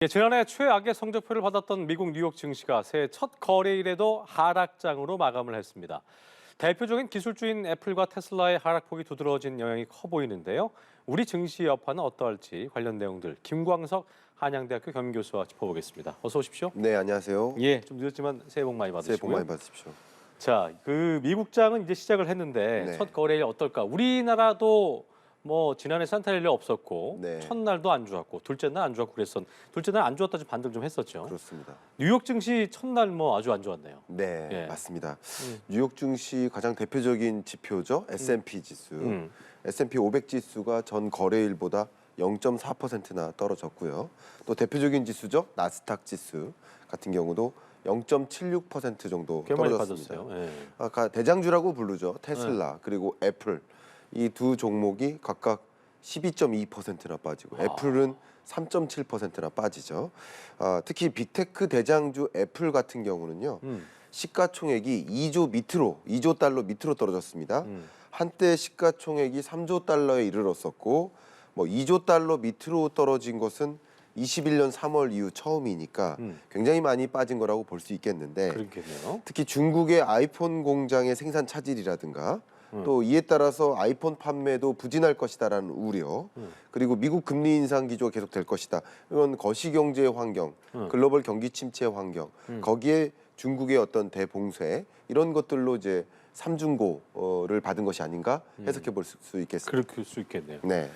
예, 지난해 최악의 성적표를 받았던 미국 뉴욕 증시가 새해 첫 거래일에도 하락장으로 마감을 했습니다. 대표적인 기술주인 애플과 테슬라의 하락폭이 두드러진 영향이 커 보이는데요. 우리 증시 여파는 어떠할지 관련 내용들 김광석 한양대학교 겸임교수와 짚어보겠습니다. 어서 오십시오. 네, 안녕하세요. 예, 좀 늦었지만 새해 복 많이 새해 복 받으시고요. 많이 받으십시오. 자, 그 미국장은 이제 시작을 했는데 네. 첫 거래일 어떨까? 우리나라도 뭐 지난해 산타일이 없었고 네. 첫날도 안 좋았고 둘째 날 안 좋았고 둘째 날 안 좋았다 좀 반등 좀 했었죠. 그렇습니다. 뉴욕 증시 첫날 뭐 아주 안 좋았네요. 네, 예. 맞습니다. 뉴욕 증시 가장 대표적인 지표죠. S&P 지수. S&P 500 지수가 전 거래일보다 0.4%나 떨어졌고요. 또 대표적인 지수죠. 나스닥 지수 같은 경우도 0.76% 정도 꽤 많이 떨어졌습니다. 빠졌어요. 예. 아까 대장주라고 부르죠. 테슬라 그리고 애플 이 두 종목이 각각 12.2%나 빠지고 애플은 3.7%나 빠지죠. 특히 빅테크 대장주 애플 같은 경우는요. 시가총액이 2조 달러 밑으로 떨어졌습니다. 한때 시가총액이 3조 달러에 이르렀었고 뭐 2조 달러 밑으로 떨어진 것은 21년 3월 이후 처음이니까 굉장히 많이 빠진 거라고 볼 수 있겠는데 그렇겠네요. 특히 중국의 아이폰 공장의 생산 차질이라든가 또 이에 따라서 아이폰 판매도 부진할 것이다라는 우려 그리고 미국 금리 인상 기조가 계속될 것이다. 이건 거시경제 환경, 글로벌 경기 침체 환경 거기에 중국의 어떤 대봉쇄 이런 것들로 이제 삼중고를 받은 것이 아닌가 해석해 볼 수 있겠습니다. 그럴 수 있겠네요. 네.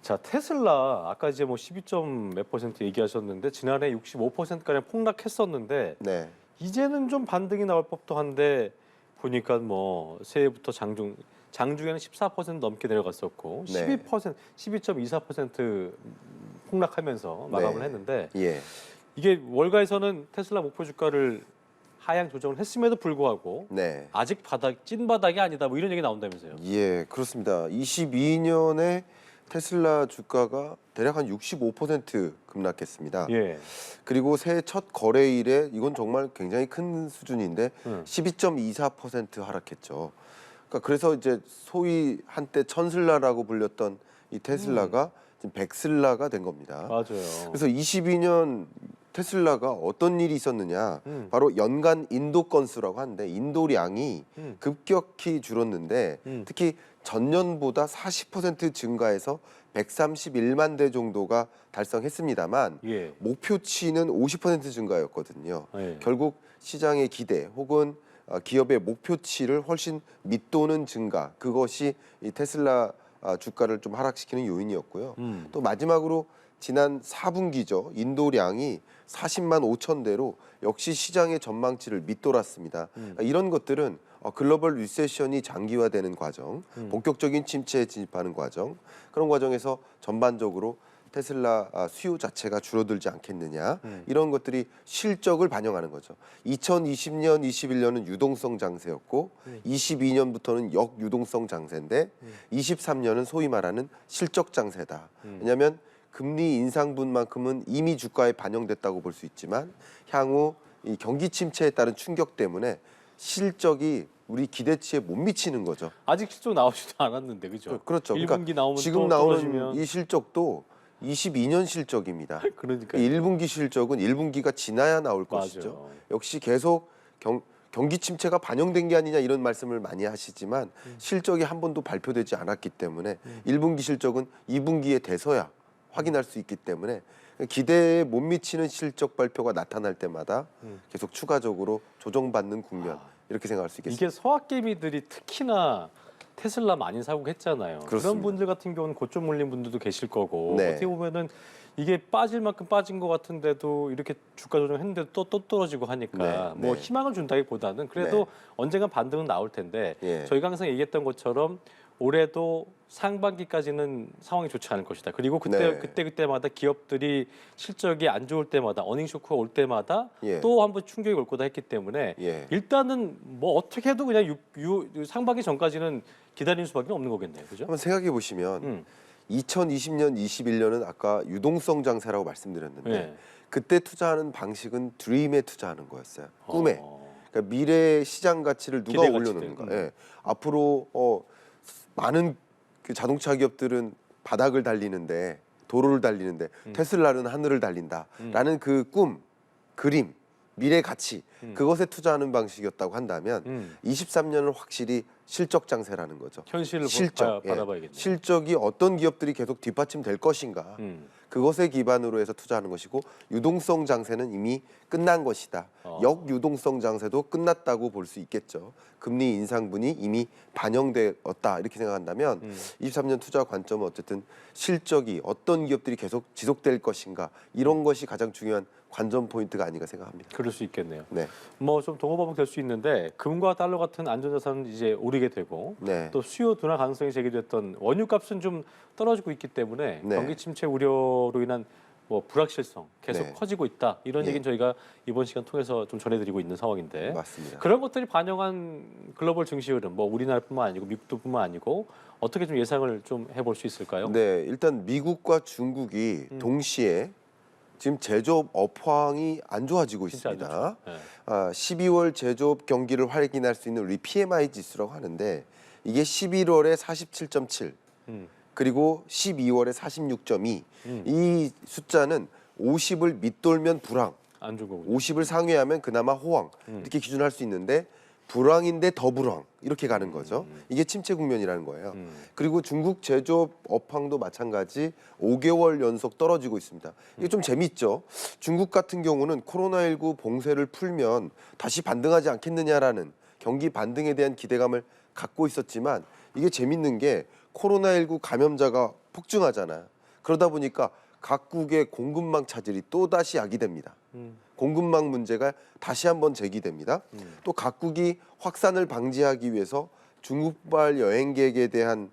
자, 테슬라 아까 이제 뭐 12점 몇 퍼센트 얘기하셨는데 지난해 65%가량 폭락했었는데 네. 이제는 좀 반등이 나올 법도 한데 보니까 뭐 새해부터 장중에는 14% 넘게 내려갔었고 네. 12.24% 폭락하면서 마감을 네. 했는데 예. 이게 월가에서는 테슬라 목표 주가를 하향 조정을 했음에도 불구하고 네. 아직 찐 바닥이 아니다 뭐 이런 얘기 나온다면서요. 예, 그렇습니다. 22년에 테슬라 주가가 대략 한 65% 급락했습니다. 예. 그리고 새해 첫 거래일에 이건 정말 굉장히 큰 수준인데 12.24% 하락했죠. 그러니까 그래서 이제 소위 한때 천슬라라고 불렸던 이 테슬라가 지금 백슬라가 된 겁니다. 맞아요. 그래서 22년 테슬라가 어떤 일이 있었느냐 바로 연간 인도 건수라고 하는데 인도량이 급격히 줄었는데 특히 전년보다 40% 증가해서 131만 대 정도가 달성했습니다만 예. 목표치는 50% 증가였거든요. 예. 결국 시장의 기대 혹은 기업의 목표치를 훨씬 밑도는 증가 그것이 이 테슬라 주가를 좀 하락시키는 요인이었고요. 또 마지막으로 지난 4분기죠. 인도량이 40만 5천 대로 역시 시장의 전망치를 밑돌았습니다. 이런 것들은 글로벌 리세션이 장기화되는 과정, 본격적인 침체에 진입하는 과정, 그런 과정에서 전반적으로 테슬라 수요 자체가 줄어들지 않겠느냐 이런 것들이 실적을 반영하는 거죠. 2020년, 21년은 유동성 장세였고 22년부터는 역유동성 장세인데 23년은 소위 말하는 실적 장세다. 왜냐하면 금리 인상분만큼은 이미 주가에 반영됐다고 볼 수 있지만 향후 이 경기 침체에 따른 충격 때문에 실적이 우리 기대치에 못 미치는 거죠. 아직 실적 나오지도 않았는데 그죠? 그렇죠. 1분기 그러니까 나오면 지금 또 나오는 떨어지면 이 실적도 22년 실적입니다. 그러니까 1분기 실적은 1분기가 지나야 나올 것이죠. 역시 계속 경기 침체가 반영된 게 아니냐 이런 말씀을 많이 하시지만 실적이 한 번도 발표되지 않았기 때문에 1분기 실적은 2분기에 돼서야 확인할 수 있기 때문에 기대에 못 미치는 실적 발표가 나타날 때마다 계속 추가적으로 조정받는 국면 이렇게 생각할 수 있겠습니다. 이게 서학개미들이 특히나 테슬라 많이 사고 했잖아요. 그런 그렇습니다. 분들 같은 경우는 고점 몰린 분들도 계실 거고 네. 어떻게 보면은 이게 빠질 만큼 빠진 것 같은데도 이렇게 주가 조정했는데도 또 떨어지고 하니까 네, 뭐 네. 희망을 준다기보다는 그래도 네. 언젠간 반등은 나올 텐데 예. 저희가 항상 얘기했던 것처럼 올해도 상반기까지는 상황이 좋지 않을 것이다. 그리고 네. 그때마다 기업들이 실적이 안 좋을 때마다 어닝 쇼크가 올 때마다 예. 또 한 번 충격이 올 거다 했기 때문에 예. 일단은 뭐 어떻게 해도 그냥 상반기 전까지는 기다리는 수밖에 없는 거겠네요. 그죠? 한번 생각해 보시면 2020년, 21년은 아까 유동성 장세라고 말씀드렸는데 네. 그때 투자하는 방식은 드림에 투자하는 거였어요. 꿈에. 어. 그러니까 미래의 시장 가치를 누가 기대 가치들. 올려놓는가. 예. 앞으로 많은 그 자동차 기업들은 바닥을 달리는데 도로를 달리는데 테슬라는 하늘을 달린다라는 그 꿈, 그림, 미래 가치 그것에 투자하는 방식이었다고 한다면 23년은 확실히 실적 장세라는 거죠. 현실을 실적, 바라봐야겠네요. 실적이 어떤 기업들이 계속 뒷받침될 것인가. 그것에 기반으로 해서 투자하는 것이고 유동성 장세는 이미 끝난 것이다. 역유동성 장세도 끝났다고 볼 수 있겠죠. 금리 인상분이 이미 반영되었다 이렇게 생각한다면 23년 투자 관점은 어쨌든 실적이 어떤 기업들이 계속 지속될 것인가 이런 것이 가장 중요한 관전 포인트가 아닌가 생각합니다. 그럴 수 있겠네요. 네. 뭐 좀 동호바복 될 수 있는데 금과 달러 같은 안전자산은 이제 오르게 되고 네. 또 수요 둔화 가능성이 제기됐던 원유값은 좀 떨어지고 있기 때문에 네. 경기 침체 우려로 인한 뭐 불확실성 계속 네. 커지고 있다 이런 예. 얘기는 저희가 이번 시간 통해서 좀 전해드리고 있는 상황인데 맞습니다. 그런 것들이 반영한 글로벌 증시 흐름 뭐 우리나라뿐만 아니고 미국도뿐만 아니고 어떻게 좀 예상을 좀 해볼 수 있을까요? 네, 일단 미국과 중국이 동시에 지금 제조업 업황이 안 좋아지고 진짜 안 있습니다. 좋죠. 네. 12월 제조업 경기를 확인할 수 있는 우리 PMI 지수라고 하는데 이게 11월에 47.7 그리고 12월에 46.2 이 숫자는 50을 밑돌면 불황, 안 좋은 거군요. 50을 상회하면 그나마 호황 이렇게 기준할 수 있는데 불황인데 더 불황 이렇게 가는 거죠. 이게 침체 국면이라는 거예요. 그리고 중국 제조업 업황도 마찬가지 5개월 연속 떨어지고 있습니다. 이게 좀 재밌죠. 중국 같은 경우는 코로나19 봉쇄를 풀면 다시 반등하지 않겠느냐라는 경기 반등에 대한 기대감을 갖고 있었지만 이게 재밌는 게 코로나19 감염자가 폭증하잖아요. 그러다 보니까 각국의 공급망 차질이 또다시 야기됩니다. 공급망 문제가 다시 한번 제기됩니다. 또 각국이 확산을 방지하기 위해서 중국발 여행객에 대한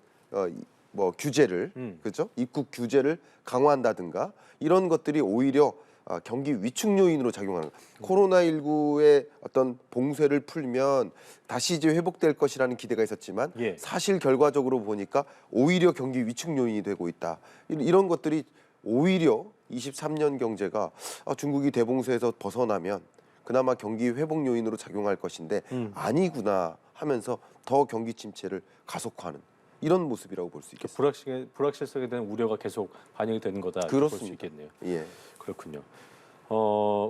뭐 규제를 그죠? 입국 규제를 강화한다든가 이런 것들이 오히려 경기 위축 요인으로 작용하는 코로나19의 어떤 봉쇄를 풀면 다시 이제 회복될 것이라는 기대가 있었지만 예. 사실 결과적으로 보니까 오히려 경기 위축 요인이 되고 있다. 이런 것들이 오히려 23년 경제가 중국이 대봉쇄에서 벗어나면 그나마 경기 회복 요인으로 작용할 것인데 아니구나 하면서 더 경기 침체를 가속화하는 이런 모습이라고 볼 수 있겠습니다. 불확실성에 대한 우려가 계속 반영이 되는 거다 이렇게 볼 수 그렇습니다. 있겠네요. 예. 그렇군요.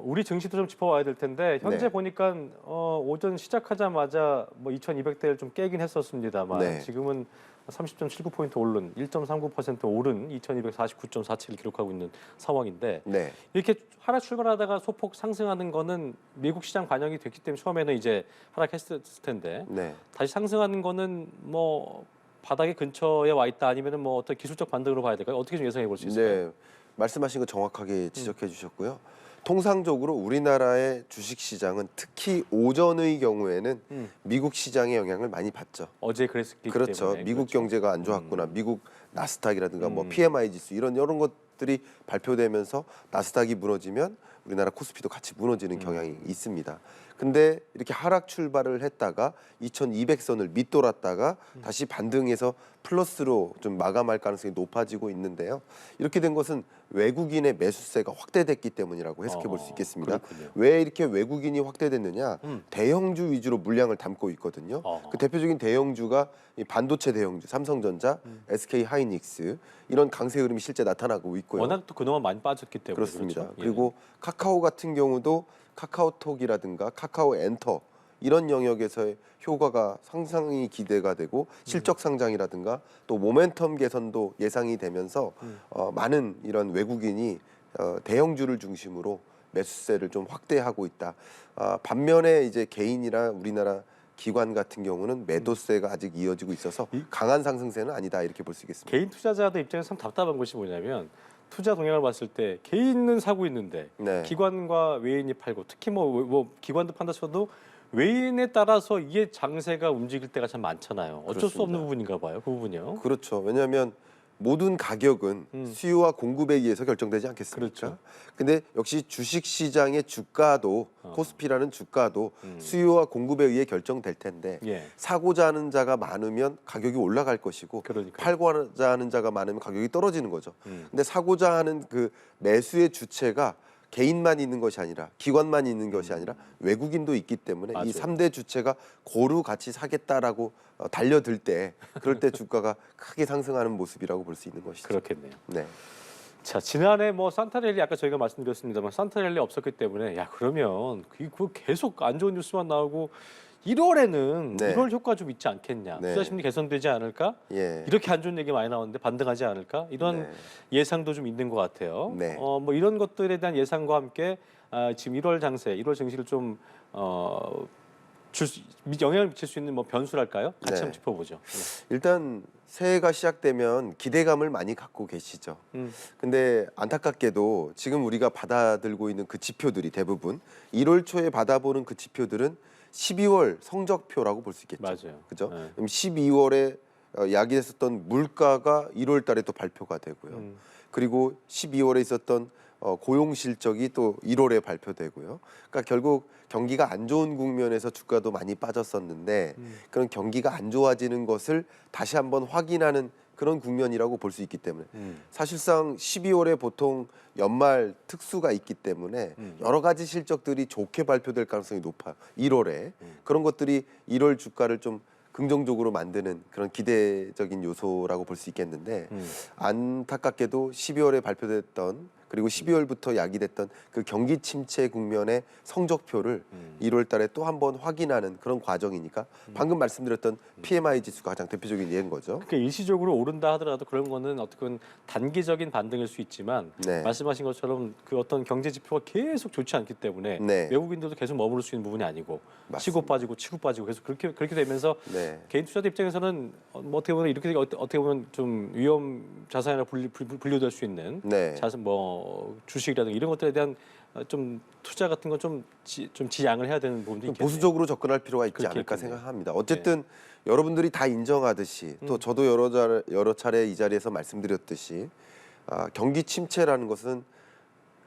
우리 증시도 좀 짚어봐야 될 텐데 현재 네. 보니까 오전 시작하자마자 뭐 2,200대를 좀 깨긴 했었습니다만 네. 지금은 30.79포인트 오른 1.39% 오른 2,249.47을 기록하고 있는 상황인데 네. 이렇게 하락 출발하다가 소폭 상승하는 거는 미국 시장 반영이 됐기 때문에 처음에는 이제 하락했을 텐데 네. 다시 상승하는 거는 뭐 바닥의 근처에 와 있다 아니면은 뭐 어떤 기술적 반등으로 봐야 될까요? 어떻게 좀 예상해 볼 수 있을까요? 네. 말씀하신 거 정확하게 지적해 주셨고요. 통상적으로 우리나라의 주식 시장은 특히 오전의 경우에는 미국 시장의 영향을 많이 받죠. 어제 그랬기 그렇죠. 때문에 미국 그렇죠. 경제가 안 좋았구나. 미국 나스닥이라든가 뭐 PMI 지수 이런 것들이 발표되면서 나스닥이 무너지면 우리나라 코스피도 같이 무너지는 경향이 있습니다. 근데 이렇게 하락 출발을 했다가 2200선을 밑돌았다가 다시 반등해서 플러스로 좀 마감할 가능성이 높아지고 있는데요. 이렇게 된 것은 외국인의 매수세가 확대됐기 때문이라고 해석해 볼 수 있겠습니다. 그렇군요. 왜 이렇게 외국인이 확대됐느냐? 대형주 위주로 물량을 담고 있거든요. 그 대표적인 대형주가 이 반도체 대형주, 삼성전자, SK 하이닉스 이런 강세 흐름이 실제 나타나고 있고요. 워낙 또 그동안 많이 빠졌기 때문에 그렇습니다. 그렇죠. 예. 그리고 카카오 같은 경우도 카카오톡이라든가 카카오 엔터 이런 영역에서의 효과가 상당히 기대가 되고 실적 상장이라든가 또 모멘텀 개선도 예상이 되면서 많은 이런 외국인이 대형주를 중심으로 매수세를 좀 확대하고 있다. 반면에 이제 개인이나 우리나라 기관 같은 경우는 매도세가 아직 이어지고 있어서 강한 상승세는 아니다 이렇게 볼 수 있겠습니다. 개인 투자자들 입장에서 참 답답한 것이 뭐냐면 투자 동향을 봤을 때 개인은 사고 있는데 네. 기관과 외인이 팔고 특히 뭐 기관도 판다 쳐도 외인에 따라서 이게 장세가 움직일 때가 참 많잖아요. 어쩔 수 없는 그렇습니다. 부분인가 봐요. 그 부분이요. 그렇죠. 왜냐하면 모든 가격은 수요와 공급에 의해서 결정되지 않겠습니까? 그렇죠. 근데 역시 주식 시장의 주가도 코스피라는 주가도 수요와 공급에 의해 결정될 텐데 예. 사고자 하는 자가 많으면 가격이 올라갈 것이고 그러니까요. 팔고자 하는 자가 많으면 가격이 떨어지는 거죠. 근데 사고자 하는 그 매수의 주체가 개인만 있는 것이 아니라 기관만 있는 것이 아니라 외국인도 있기 때문에 맞아요. 이 3대 주체가 고루 같이 사겠다라고 달려들 때 그럴 때 주가가 크게 상승하는 모습이라고 볼 수 있는 것이죠. 그렇겠네요. 네. 자, 지난해 뭐 산타랠리 아까 저희가 말씀드렸습니다만 산타랠리 없었기 때문에 야 그러면 그 계속 안 좋은 뉴스만 나오고 1월에는 네. 1월 효과 좀 있지 않겠냐. 네. 투자 심리 개선되지 않을까? 예. 이렇게 안 좋은 얘기 많이 나오는데 반등하지 않을까? 이런 네. 예상도 좀 있는 것 같아요. 네. 뭐 이런 것들에 대한 예상과 함께 지금 1월 장세, 1월 증시를 좀 영향을 미칠 수 있는 뭐 변수랄까요? 같이 네. 한번 짚어보죠. 일단 새해가 시작되면 기대감을 많이 갖고 계시죠. 근데 안타깝게도 지금 우리가 받아들고 있는 그 지표들이 대부분 1월 초에 받아보는 그 지표들은 12월 성적표라고 볼 수 있겠죠. 맞아요. 그죠? 네. 그럼 12월에 야기됐었던 물가가 1월 달에 또 발표가 되고요. 그리고 12월에 있었던 고용 실적이 또 1월에 발표되고요. 그러니까 결국 경기가 안 좋은 국면에서 주가도 많이 빠졌었는데 그런 경기가 안 좋아지는 것을 다시 한번 확인하는 그런 국면이라고 볼 수 있기 때문에 사실상 12월에 보통 연말 특수가 있기 때문에 여러 가지 실적들이 좋게 발표될 가능성이 높아요. 1월에 그런 것들이 1월 주가를 좀 긍정적으로 만드는 그런 기대적인 요소라고 볼 수 있겠는데 안타깝게도 12월에 발표됐던 그리고 12월부터 야기됐던 그 경기 침체 국면의 성적표를 1월 달에 또 한 번 확인하는 그런 과정이니까 방금 말씀드렸던 PMI 지수가 가장 대표적인 예인 거죠. 그러니까 일시적으로 오른다 하더라도 그런 거는 어떻게 단기적인 반등일 수 있지만 네. 말씀하신 것처럼 그 어떤 경제 지표가 계속 좋지 않기 때문에 네. 외국인들도 계속 머무를 수 있는 부분이 아니고 맞습니다. 치고 빠지고 치고 빠지고 계속 그렇게 되면서 네. 개인 투자자 입장에서는 뭐 어떻게 보면 이렇게 어떻게 보면 좀 위험 자산이라 분류될 수 있는 네. 자산 뭐 주식이라든가 이런 것들에 대한 좀 투자 같은 건 좀 지양을 해야 되는 부분도 있겠네요. 보수적으로 접근할 필요가 있지 그렇게 않을까 있겠네요. 생각합니다. 어쨌든 여러분들이 다 인정하듯이 또 저도 여러 차례 이 자리에서 말씀드렸듯이 경기 침체라는 것은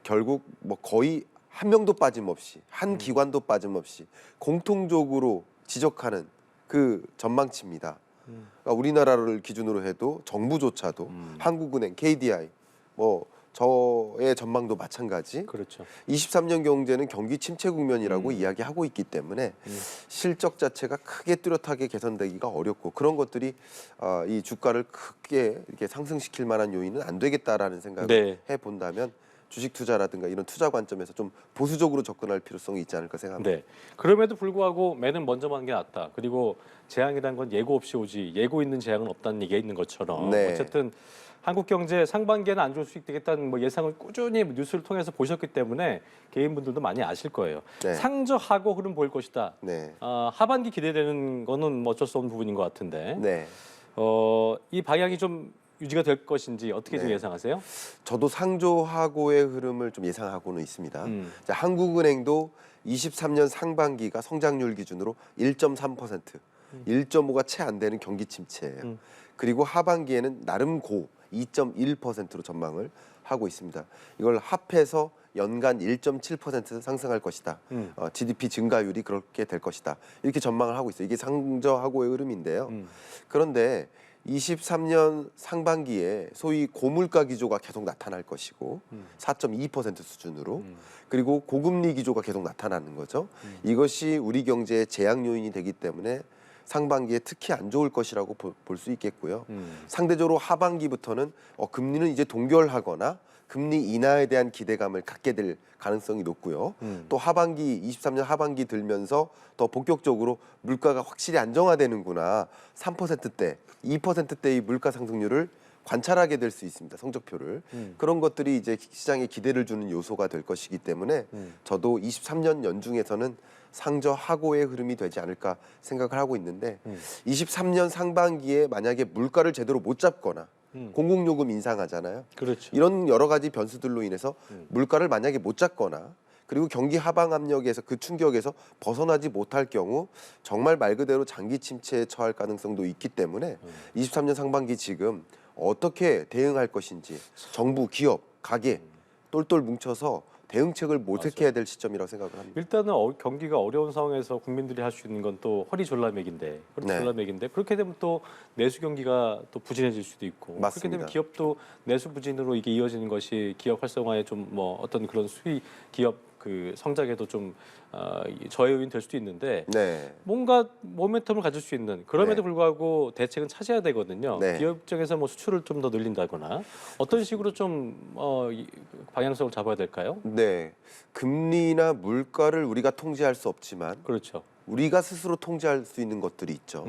결국 뭐 거의 한 명도 빠짐없이 한 기관도 빠짐없이 공통적으로 지적하는 그 전망치입니다. 그러니까 우리나라를 기준으로 해도 정부조차도 한국은행, KDI 뭐 저의 전망도 마찬가지. 그렇죠. 23년 경제는 경기 침체 국면이라고 이야기하고 있기 때문에 실적 자체가 크게 뚜렷하게 개선되기가 어렵고 그런 것들이 이 주가를 크게 이렇게 상승시킬 만한 요인은 안 되겠다라는 생각을 네. 해본다면 주식 투자라든가 이런 투자 관점에서 좀 보수적으로 접근할 필요성이 있지 않을까 생각합니다. 네. 그럼에도 불구하고 매는 먼저 만 게 낫다. 그리고 재앙이란 건 예고 없이 오지 예고 있는 재앙은 없다는 얘기가 있는 것처럼 네. 어쨌든 한국 경제 상반기에는 안 좋을 수 있겠다는 뭐 예상을 꾸준히 뉴스를 통해서 보셨기 때문에 개인분들도 많이 아실 거예요. 네. 상저하고 흐름 보일 것이다. 네. 하반기 기대되는 거는 뭐 어쩔 수 없는 부분인 것 같은데 네. 이 방향이 좀 유지가 될 것인지 어떻게 좀 네. 예상하세요? 저도 상조하고의 흐름을 좀 예상하고는 있습니다. 자, 한국은행도 23년 상반기가 성장률 기준으로 1.3%, 1.5가 채 안 되는 경기 침체예요. 그리고 하반기에는 나름 고 2.1%로 전망을 하고 있습니다. 이걸 합해서 연간 1.7% 상승할 것이다. GDP 증가율이 그렇게 될 것이다. 이렇게 전망을 하고 있어요. 이게 상저하고의 흐름인데요. 그런데 23년 상반기에 소위 고물가 기조가 계속 나타날 것이고 4.2% 수준으로 그리고 고금리 기조가 계속 나타나는 거죠. 이것이 우리 경제의 재앙 요인이 되기 때문에 상반기에 특히 안 좋을 것이라고 볼 수 있겠고요. 상대적으로 하반기부터는 금리는 이제 동결하거나 금리 인하에 대한 기대감을 갖게 될 가능성이 높고요. 또 하반기 23년 하반기 들면서 더 본격적으로 물가가 확실히 안정화되는구나. 3%대, 2%대의 물가 상승률을 관찰하게 될 수 있습니다. 성적표를. 그런 것들이 이제 시장에 기대를 주는 요소가 될 것이기 때문에 저도 23년 연중에서는 상저하고의 흐름이 되지 않을까 생각을 하고 있는데 23년 상반기에 만약에 물가를 제대로 못 잡거나 공공요금 인상하잖아요. 그렇죠. 이런 여러 가지 변수들로 인해서 물가를 만약에 못 잡거나 그리고 경기 하방 압력에서 그 충격에서 벗어나지 못할 경우 정말 말 그대로 장기 침체에 처할 가능성도 있기 때문에 23년 상반기 지금 어떻게 대응할 것인지 정부, 기업, 가게 똘똘 뭉쳐서 대응책을 모색해야 될 시점이라고 생각을 합니다. 일단은 경기가 어려운 상황에서 국민들이 할 수 있는 건 또 허리졸라맥인데 그렇게 되면 또 내수 경기가 또 부진해질 수도 있고 그렇게 맞습니다. 되면 기업도 내수 부진으로 이게 이어지는 것이 기업 활성화에 좀 뭐 어떤 그런 수익 기업 그 성장에도 좀 저해요인 될 수도 있는데 네. 뭔가 모멘텀을 가질 수 있는 그럼에도 네. 불구하고 대책은 찾아야 되거든요. 네. 기업 입장에서 뭐 수출을 좀 더 늘린다거나 어떤 식으로 좀 방향성을 잡아야 될까요? 네. 금리나 물가를 우리가 통제할 수 없지만 그렇죠. 우리가 스스로 통제할 수 있는 것들이 있죠.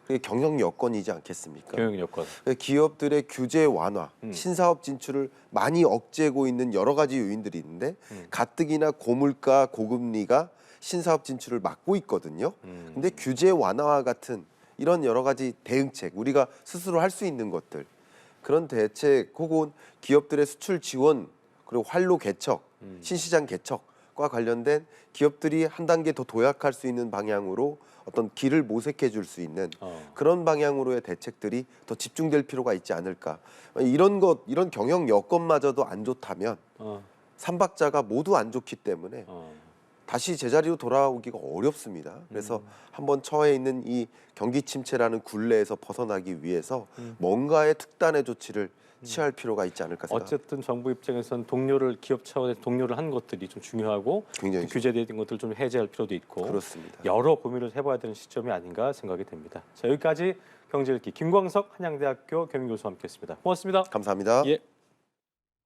그게 경영 여건이지 않겠습니까? 경영 여건. 기업들의 규제 완화, 음. 신사업 진출을 많이 억제하고 있는 여러 가지 요인들이 있는데 가뜩이나 고물가, 고금리가 신사업 진출을 막고 있거든요. 근데 규제 완화와 같은 이런 여러 가지 대응책, 우리가 스스로 할 수 있는 것들, 그런 대책 혹은 기업들의 수출 지원 그리고 활로 개척, 신시장 개척과 관련된 기업들이 한 단계 더 도약할 수 있는 방향으로 어떤 길을 모색해 줄 수 있는 그런 방향으로의 대책들이 더 집중될 필요가 있지 않을까. 이런 경영 여건마저도 안 좋다면 삼박자가 모두 안 좋기 때문에 다시 제자리로 돌아오기가 어렵습니다. 그래서 한번 처해 있는 이 경기 침체라는 굴레에서 벗어나기 위해서 뭔가의 특단의 조치를 취할 필요가 있지 않을까 생각합니다. 어쨌든 정부 입장에서는 기업 차원에서 동료를 한 것들이 좀 중요하고 굉장히 규제된 것들 좀 해제할 필요도 있고 그렇습니다. 여러 고민을 해봐야 되는 시점이 아닌가 생각이 됩니다. 자, 여기까지 경제읽기 김광석 한양대학교 겸임교수와 함께했습니다. 고맙습니다. 감사합니다. 예.